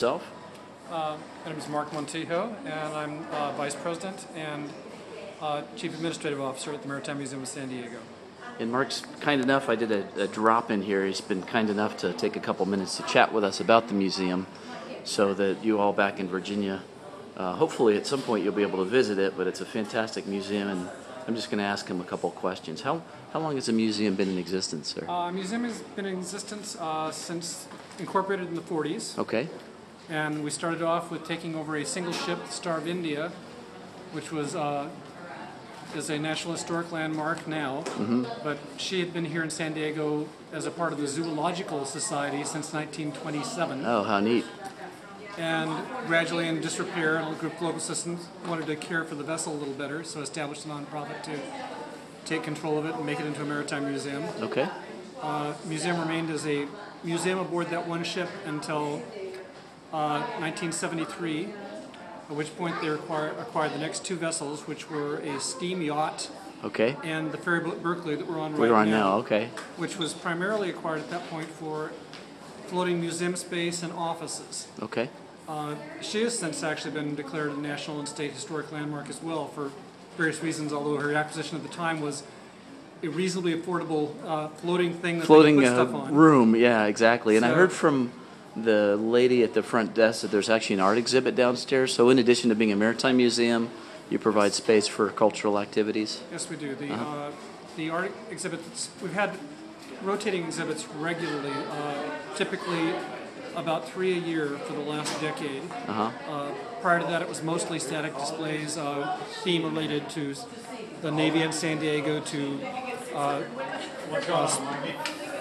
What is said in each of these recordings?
Yourself? My name is Mark Montijo, and I'm Vice President and Chief Administrative Officer at the Maritime Museum of San Diego. And Mark's kind enough, I did a drop in here. He's been kind enough to take a couple minutes to chat with us about the museum so that you all back in Virginia, hopefully at some point you'll be able to visit it, but it's a fantastic museum, and I'm just going to ask him a couple questions. How long has the museum been in existence, sir? The museum has been in existence since incorporated in the 40s. Okay. And we started off with taking over a single ship, the Star of India, which was is a National Historic Landmark now. Mm-hmm. But she had been here in San Diego as a part of the Zoological Society since 1927. Oh, how neat. And gradually in disrepair, a group of global systems wanted to care for the vessel a little better, so established a nonprofit to take control of it and make it into a maritime museum. Okay. Museum remained as a museum aboard that one ship until 1973, at which point they acquired the next two vessels, which were a steam yacht Okay. and the ferry boat Berkeley that we're on right We're on now, now, okay. which was primarily acquired at that point for floating museum space and offices. Okay. She has since actually been declared a National and State Historic Landmark as well for various reasons, although her acquisition at the time was a reasonably affordable floating thing that Floating they could put stuff on. room, yeah, exactly. And I So- heard from the lady at the front desk that there's actually an art exhibit downstairs. So in addition to being a maritime museum, you provide space for cultural activities? Yes, we do. The art exhibits, we've had rotating exhibits regularly, typically about 3 a year for the last decade. Prior to that, it was mostly static displays, theme related to the Navy in San Diego, to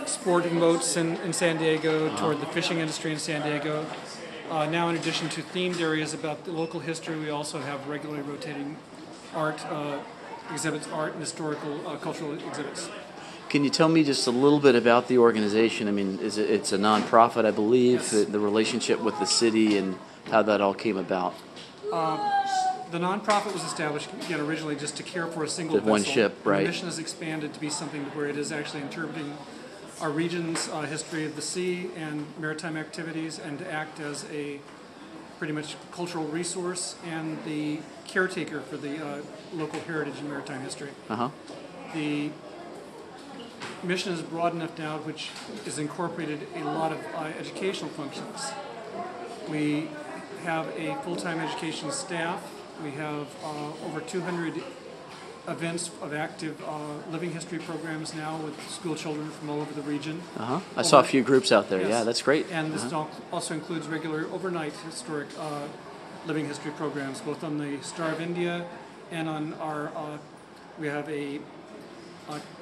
sporting boats in San Diego, toward the fishing industry in San Diego. Now, in addition to themed areas about the local history, we also have regularly rotating art exhibits, art and historical cultural exhibits. Can you tell me just a little bit about the organization? I mean, it's a nonprofit, I believe, Yes. the relationship with the city and how that all came about. The nonprofit was established, again, originally just to care for a single The vessel. one ship, right. The mission has expanded to be something where it is actually interpreting our region's history of the sea and maritime activities, and to act as a pretty much cultural resource and the caretaker for the local heritage and maritime history. The mission is broad enough now, which has incorporated a lot of educational functions. We have a full-time education staff. We have over 200 events of active living history programs now with school children from all over the region. I saw a few groups out there. Yes. Yeah, that's great. And this also includes regular overnight historic living history programs, both on the Star of India and on our, we have a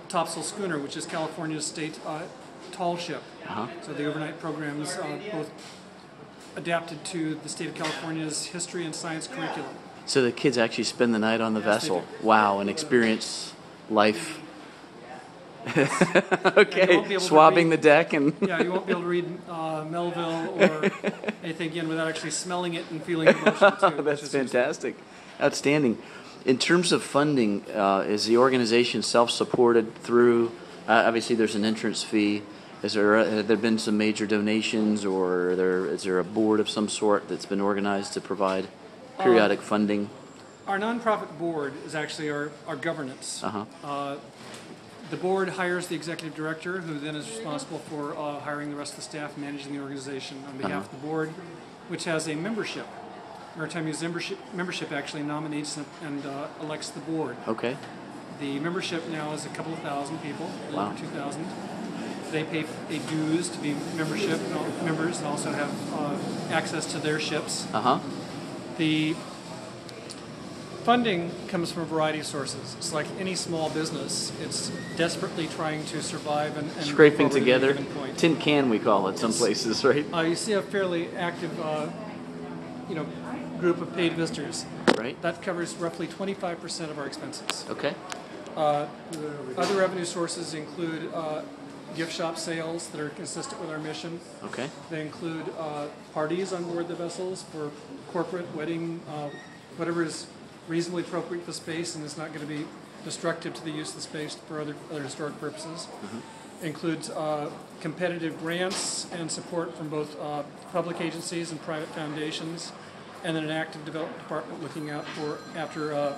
topsail schooner, which is California's state tall ship. So the overnight programs both adapted to the state of California's history and science curriculum. So the kids actually spend the night on the Yes, they vessel. do. Wow, and experience life. And you won't be Okay, able to swabbing the read- deck and Yeah, you won't be able to read Melville or anything again without actually smelling it and feeling emotion too. which that's is fantastic. Outstanding. In terms of funding, is the organization self-supported through, obviously there's an entrance fee. Have there been some major donations, or is there a board of some sort that's been organized to provide periodic funding? Our nonprofit board is actually our governance. The board hires the executive director, who then is responsible for hiring the rest of the staff, managing the organization on behalf of the board, which has a membership. Maritime Museum membership actually nominates and elects the board. Okay. The membership now is a couple of thousand people, Wow. over 2,000. They pay a dues to be membership members and also have access to their ships. The funding comes from a variety of sources. It's like any small business. It's desperately trying to survive and Scraping move forward at together. any given point. Tin can, we call it some places, right? You see a fairly active, group of paid visitors. Right. That covers roughly 25% of our expenses. Okay. Other revenue sources include gift shop sales that are consistent with our mission. Okay. They include parties on board the vessels for corporate, wedding, whatever is reasonably appropriate for space and is not going to be destructive to the use of the space for other historic purposes. includes competitive grants and support from both public agencies and private foundations, and then an active development department looking out after